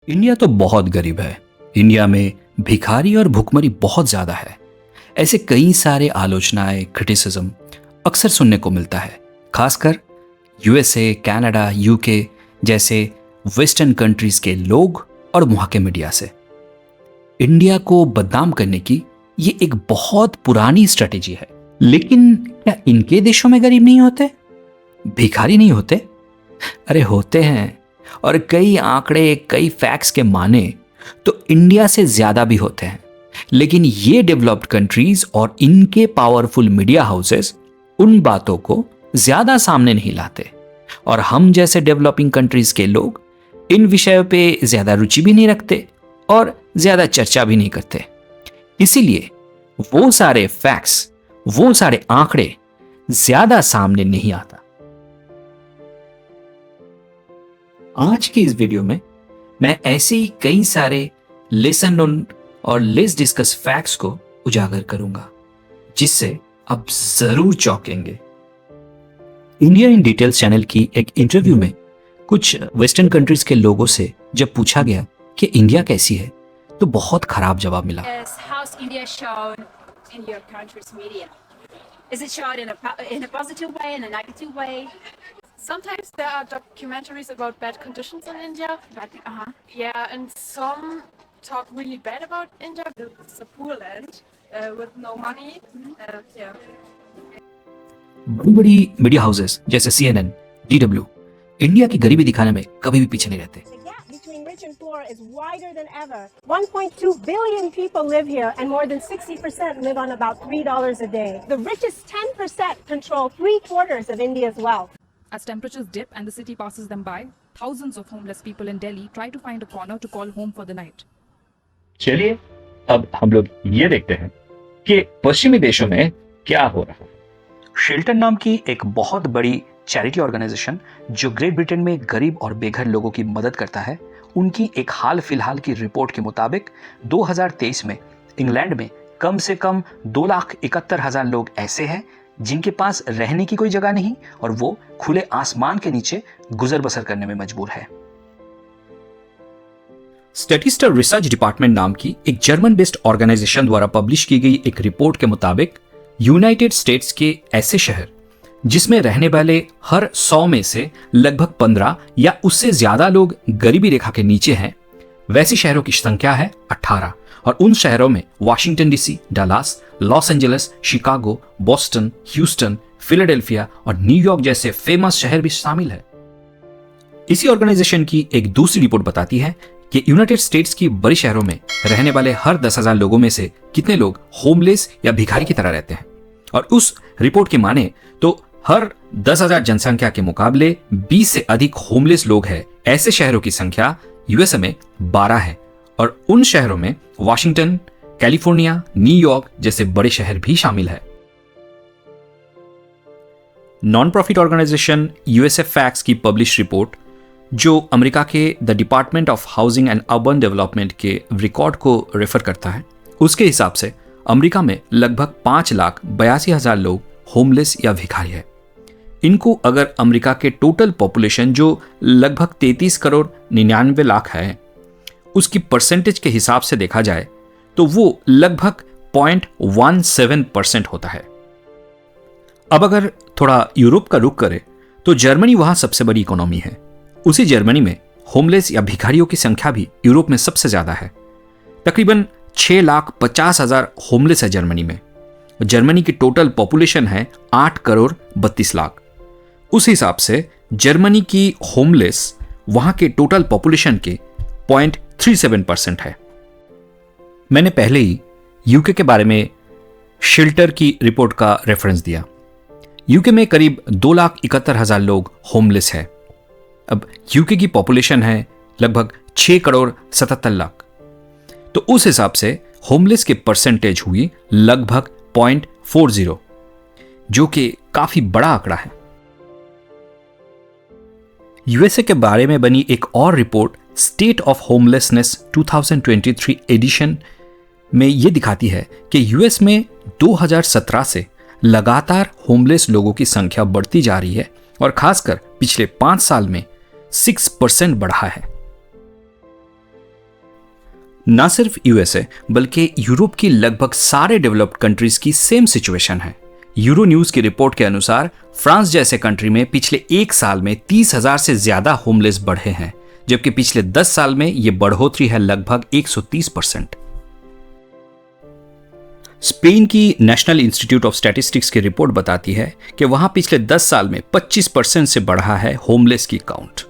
India तो बहुत गरीब है। इंडिया में भिखारी और भुखमरी बहुत ज्यादा है। ऐसे कई सारे आलोचनाएं, क्रिटिसिज्म अक्सर सुनने को मिलता है, खासकर यूएसए, कनाडा, यूके जैसे वेस्टर्न कंट्रीज के लोग और वहां के मीडिया से। इंडिया को बदनाम करने की ये एक बहुत पुरानी स्ट्रेटेजी है। लेकिन क्या इनके देशों में गरीब नहीं होते, भिखारी नहीं होते? अरे होते हैं, और कई आंकड़े, कई फैक्ट्स के माने तो इंडिया से ज्यादा भी होते हैं। लेकिन ये डेवलप्ड कंट्रीज और इनके पावरफुल मीडिया हाउसेस उन बातों को ज्यादा सामने नहीं लाते, और हम जैसे डेवलपिंग कंट्रीज के लोग इन विषयों पे ज्यादा रुचि भी नहीं रखते और ज्यादा चर्चा भी नहीं करते। इसीलिए वो सारे फैक्ट्स, वो सारे आंकड़े ज्यादा सामने नहीं आता। आज की इस वीडियो में मैं ऐसे ही कई सारे लेसन नोन और लेस डिस्कस फैक्ट्स को उजागर करूंगा, जिससे आप जरूर चौंकेंगे। इंडिया इन डिटेल्स चैनल की एक इंटरव्यू में कुछ वेस्टर्न कंट्रीज के लोगों से जब पूछा गया कि इंडिया कैसी है, तो बहुत खराब जवाब मिला। How's India shown in your country's media? Is it shown in a positive way, in a negative way? Sometimes there are documentaries about bad conditions in India. Yeah, and some talk really bad about India. It's a poor land with no money. Yeah. बड़ी बड़ी media houses जैसे CNN, DW India की गरीबी दिखाने में कभी भी पीछे नहीं रहते। The gap between rich and poor is wider than ever. 1.2 billion people live here, and more than 60% live on about $3 a day. The richest 10% control 3/4 of India's wealth. As temperatures dip and the city passes them by, thousands of homeless people in Delhi try to find a corner to call home for the night. चलिए अब हम लोग ये देखते हैं कि पश्चिमी देशों में क्या हो रहा है। शेल्टर नाम की एक बहुत बड़ी चैरिटी ऑर्गेनाइजेशन जो ग्रेट ब्रिटेन में गरीब और बेघर लोगों की मदद करता है, उनकी एक हाल फिलहाल की रिपोर्ट के मुताबिक 2023 में इंग्लैंड में कम से कम 2,71,000 लोग ऐसे हैं जिनके पास रहने की कोई जगह नहीं और वो खुले आसमान के नीचे गुजर बसर करने में मजबूर है। स्टैटिस्टा रिसर्च डिपार्टमेंट नाम की एक जर्मन बेस्ड ऑर्गेनाइजेशन द्वारा पब्लिश की गई एक रिपोर्ट के मुताबिक यूनाइटेड स्टेट्स के ऐसे शहर जिसमें रहने वाले हर 100 में से लगभग 15 या उससे ज्यादा लोग गरीबी रेखा के नीचे हैं, वैसे शहरों की संख्या है 18, और उन शहरों में Washington DC, Dallas, Los Angeles, Chicago, Boston, Houston, Philadelphia और न्यूयॉर्क जैसे फेमस शहर भी शामिल है। इसी ऑर्गेनाइजेशन की एक दूसरी रिपोर्ट बताती है कि यूनाइटेड स्टेट्स की बड़े शहरों में रहने वाले हर 10,000 लोगों में से कितने लोग होमलेस या भिखारी की तरह रहते हैं, और उस रिपोर्ट के माने तो हर 10,000 जनसंख्या के मुकाबले 20 से अधिक होमलेस लोग हैं। ऐसे शहरों की संख्या यूएसए में 12 है, और उन शहरों में वाशिंगटन, कैलिफोर्निया, न्यूयॉर्क जैसे बड़े शहर भी शामिल है। Non profit organisation USA facts की पब्लिश रिपोर्ट, जो अमेरिका के the department of housing and urban development के रिकॉर्ड को रेफर करता है, उसके हिसाब से अमेरिका में लगभग 5,82,000 लोग होमलेस या भिखारी है। इनको अगर अमेरिका के टोटल पॉपुलेशन जो लगभग 33 करोड़ 99 लाख है, उसकी परसेंटेज के हिसाब से देखा जाए तो वो लगभग 0.17% होता है। अब अगर थोड़ा यूरोप का रुख करें तो जर्मनी वहां सबसे बड़ी इकोनॉमी है। उसी जर्मनी में होमलेस या भिखारियों की संख्या भी यूरोप में सबसे ज्यादा है। तकरीबन 6,50,000 होमलेस है जर्मनी में। जर्मनी की टोटल पॉपुलेशन है 8 करोड़ 32 लाख। उस हिसाब से जर्मनी की होमलेस वहां के टोटल पॉपुलेशन के 0.37% है। मैंने पहले ही यूके के बारे में शेल्टर की रिपोर्ट का रेफरेंस दिया। यूके में करीब 2,71,000 लोग होमलेस है। अब यूके की पॉपुलेशन है लगभग 6 करोड़ 77 लाख, तो उस हिसाब से होमलेस की परसेंटेज हुई लगभग 0.40, जो कि काफी बड़ा आंकड़ा है। यूएसए के बारे में बनी एक और report state of homelessness 2023 edition में यह दिखाती है कि यूएस में 2017 से लगातार होमलेस लोगों की संख्या बढ़ती जा रही है और खासकर पिछले 5 साल में 6% बढ़ा है। ना सिर्फ यूएसए बल्कि यूरोप की लगभग सारे डेवलप्ड कंट्रीज की सेम सिचुएशन है। यूरो न्यूज की रिपोर्ट के अनुसार फ्रांस जैसे कंट्री में पिछले 1 साल में 30,000 से ज्यादा होमलेस बढ़े हैं, जबकि पिछले 10 साल में यह बढ़ोतरी है लगभग 130%। स्पेन की नेशनल इंस्टीट्यूट ऑफ स्टैटिस्टिक्स की रिपोर्ट बताती है कि वहां पिछले 10 साल में 25% से बढ़ा है होमलेस की काउंट।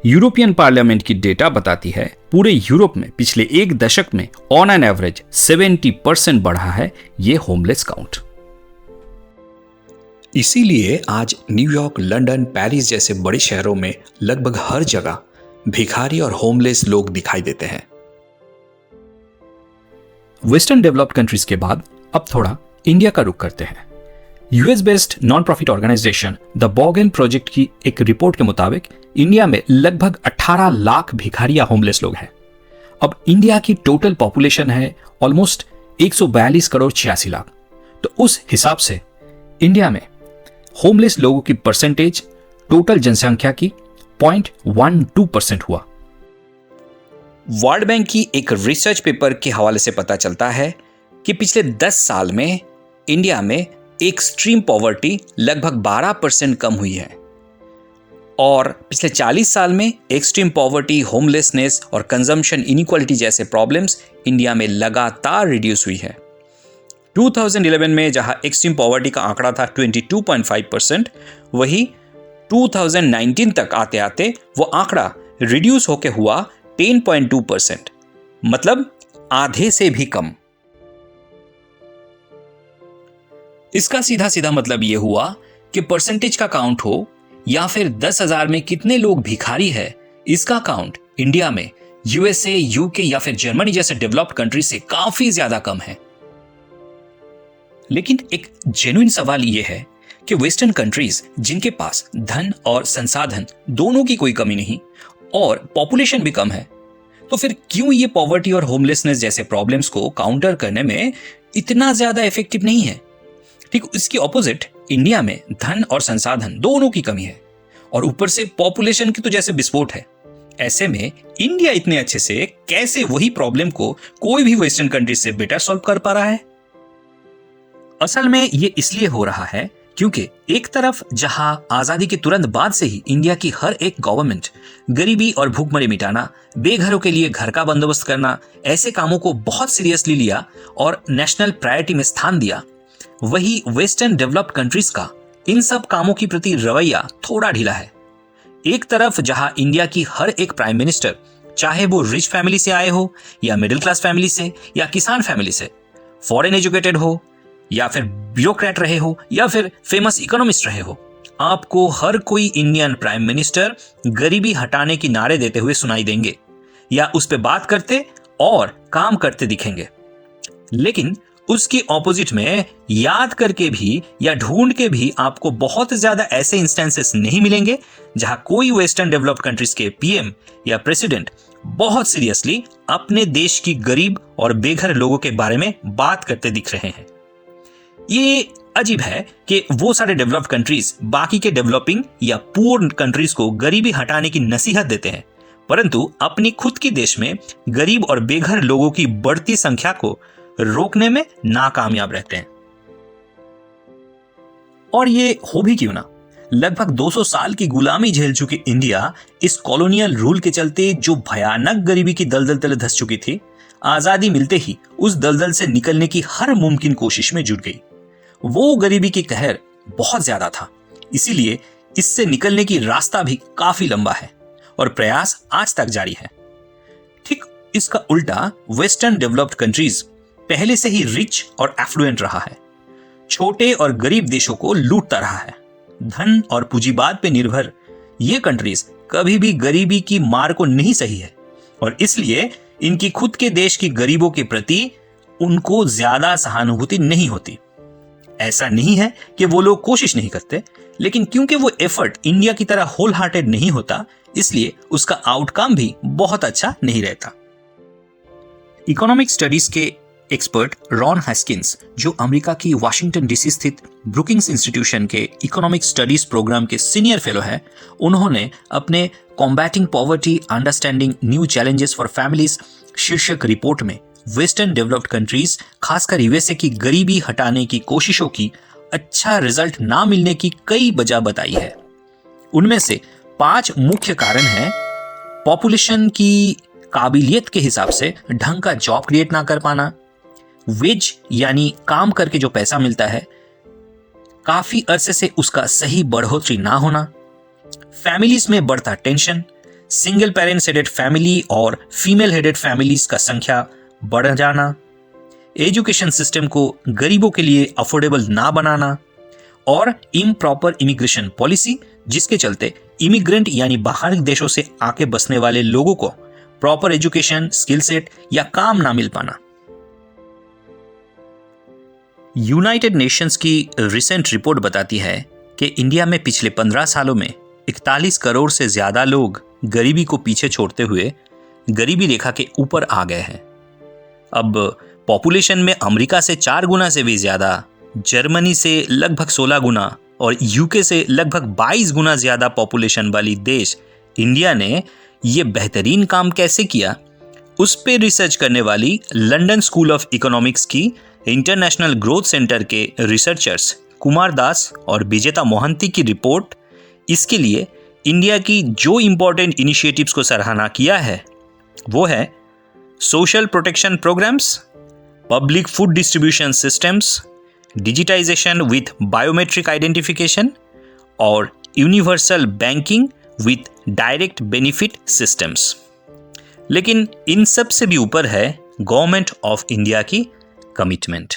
यूरोपियन पार्लियामेंट की डेटा बताती है पूरे यूरोप में पिछले 1 दशक में ऑन एन एवरेज 70% बढ़ा है ये होमलेस काउंट। इसीलिए आज न्यूयॉर्क, लंदन, पेरिस जैसे बड़े शहरों में लगभग हर जगह भिखारी और होमलेस लोग दिखाई देते हैं। वेस्टर्न डेवलप्ड कंट्रीज के बाद अब थोड़ा इंडिया का रुख करते हैं। US based non profit organisation the Borgen project की एक रिपोर्ट के मुताबिक इंडिया में लगभग 18 लाख भिखारी या होमलेस लोग हैं। अब इंडिया की टोटल पॉपुलेशन है ऑलमोस्ट 142 करोड़ 86 लाख। तो उस हिसाब से इंडिया में होमलेस लोगों की परसेंटेज टोटल जनसंख्या की 0.12% हुआ। वर्ल्ड बैंक की एक रिसर्च पेपर के हवाले से पता चलता है कि पिछले 10 साल में इंडिया में एक्सट्रीम पॉवर्टी लगभग 12% कम हुई है और पिछले 40 साल में एक्सट्रीम पॉवर्टी, होमलेसनेस और कंजम्पशन इनइक्वालिटी जैसे प्रॉब्लम्स इंडिया में लगातार रिड्यूस हुई है। 2011 में जहां एक्सट्रीम पॉवर्टी का आंकड़ा था 22.5%, वही 2019 तक आते आते वो आंकड़ा रिड्यूस होकर हुआ 10.2%, मतलब आधे से भी कम। इसका सीधा सीधा मतलब यह हुआ कि परसेंटेज का काउंट हो या फिर 10,000 में कितने लोग भिखारी है, इसका काउंट इंडिया में यूएसए, यूके या फिर जर्मनी जैसे डेवलप्ड कंट्री से काफी ज्यादा कम है। लेकिन एक जेन्युइन सवाल यह है कि वेस्टर्न कंट्रीज जिनके पास धन और संसाधन दोनों की कोई कमी नहीं और पॉपुलेशन भी कम है, तो फिर क्यों ये पॉवर्टी और होमलेसनेस जैसे प्रॉब्लम्स को काउंटर करने में इतना ज्यादा इफेक्टिव नहीं है? ठीक इसकी ऑपोजिट इंडिया में धन और संसाधन दोनों की कमी है और ऊपर से पॉपुलेशन की तो जैसे विस्फोट है। ऐसे में इंडिया इतने अच्छे से कैसे वही प्रॉब्लम को कोई भी वेस्टर्न कंट्री से बेटर सॉल्व कर पा रहा है? असल में ये इसलिए हो रहा है क्योंकि एक तरफ जहां आजादी के तुरंत बाद से ही इंडिया की हर एक गवर्नमेंट गरीबी और भूखमरी मिटाना, बेघरों के लिए घर का बंदोबस्त करना, ऐसे कामों को बहुत सीरियसली लिया और नेशनल प्रायोरिटी में स्थान दिया, वही वेस्टर्न डेवलप्ड कंट्रीज का इन सब कामों की प्रति रवैया थोड़ा ढीला है। एक तरफ जहां इंडिया की हर एक प्राइम मिनिस्टर, चाहे वो रिच फैमिली से आए हो या मिडिल क्लास फैमिली से या किसान फैमिली से, फॉरेन एजुकेटेड हो या फिर ब्यूरोक्रेट रहे हो या फिर फेमस इकोनॉमिस्ट रहे हो, आपको हर कोई इंडियन प्राइम मिनिस्टर गरीबी हटाने की नारे देते हुए सुनाई देंगे या उस पे बात करते और काम करते दिखेंगे। लेकिन उसके ऑपोजिट में याद करके भी या ढूंढ के भी आपको बहुत ज्यादा ऐसे इंस्टेंसेस नहीं मिलेंगे जहां कोई वेस्टर्न डेवलप्ड कंट्रीज के पीएम या प्रेसिडेंट बहुत सीरियसली अपने देश की गरीब और बेघर लोगों के बारे में बात करते दिख रहे हैं। ये अजीब है कि वो सारे डेवलप्ड कंट्रीज बाकी के डेवलपिंग या पुअर कंट्रीज को गरीबी हटाने की नसीहत देते हैं, परंतु अपनी खुद की देश में गरीब और बेघर लोगों की बढ़ती संख्या को रोकने में नाकामयाब रहते हैं। और ये हो भी क्यों ना, लगभग 200 साल की गुलामी झेल चुकी इंडिया इस कॉलोनियल रूल के चलते जो भयानक गरीबी की दलदल तले धंस चुकी थी, आजादी मिलते ही उस दलदल से निकलने की हर मुमकिन कोशिश में जुट गई। वो गरीबी की कहर बहुत ज्यादा था, इसीलिए इससे निकलने की रास्ता भी काफी लंबा है और प्रयास आज तक जारी है। ठीक इसका उल्टा वेस्टर्न डेवलप्ड कंट्रीज पहले से ही रिच और एफ्लुएंट रहा है, छोटे और गरीब देशों को लूटता रहा है। धन और पूंजीवाद पे निर्भर ये कंट्रीज कभी भी गरीबी की मार को नहीं सही है और इसलिए इनकी खुद के देश की गरीबों के प्रति उनको ज्यादा सहानुभूति नहीं होती। ऐसा नहीं है कि वो लोग कोशिश नहीं करते, लेकिन क्योंकि वो एफर्ट इंडिया की तरह होल हार्टेड नहीं होता, इसलिए उसका आउटकम भी बहुत अच्छा नहीं रहता। इकोनॉमिक स्टडीज के एक्सपर्ट रॉन हैस्किंस, जो अमेरिका की वाशिंगटन डीसी स्थित ब्रुकिंग्स इंस्टीट्यूशन के इकोनॉमिक स्टडीज प्रोग्राम के सीनियर फेलो हैं, उन्होंने अपने combating poverty, understanding new challenges for families शीर्षक रिपोर्ट में वेस्टर्न डेवलप्ड कंट्रीज खासकर यूएसए की गरीबी हटाने की कोशिशों की अच्छा रिजल्ट ना मिलने की कई वजह बताई है। उनमें से 5 मुख्य कारण हैं। पॉपुलेशन की काबिलियत के हिसाब से ढंग का जॉब क्रिएट ना कर पाना, वेज यानी काम करके जो पैसा मिलता है काफी अरसे से उसका सही बढ़ोतरी ना होना, फैमिलीज में बढ़ता tension, single parents headed family और फीमेल हेडेड फैमिलीज का संख्या बढ़ जाना, एजुकेशन सिस्टम को गरीबों के लिए अफोर्डेबल ना बनाना और इम्प्रॉपर इमिग्रेशन पॉलिसी, जिसके चलते इमिग्रेंट यानी बाहरी देशों से आके बसने वाले लोगों को प्रॉपर एजुकेशन, स्किल सेट या काम ना मिल पाना। यूनाइटेड नेशंस की रिसेंट रिपोर्ट बताती है कि इंडिया में पिछले 15 सालों में 41 करोड़ से ज्यादा लोग गरीबी को पीछे छोड़ते हुए गरीबी रेखा के ऊपर आ गए हैं। अब पॉपुलेशन में अमेरिका से 4 गुना से भी ज्यादा, जर्मनी से लगभग 16 गुना और यूके से लगभग 22 गुना ज्यादा पॉपुलेशन वाली देश इंडिया ने ये बेहतरीन काम कैसे किया, उस पे रिसर्च करने वाली लंदन स्कूल ऑफ इकोनॉमिक्स की इंटरनेशनल ग्रोथ सेंटर के रिसर्चर्स कुमार दास और विजेता मोहंती की रिपोर्ट इसके लिए इंडिया की जो इंपॉर्टेंट इनिशिएटिव्स को सराहना किया है वो है social protection programmes, public food distribution systems, digitisation with biometric identification और universal banking with direct benefit systems. लेकिन इन सब से भी ऊपर है गवर्नमेंट ऑफ इंडिया की कमिटमेंट।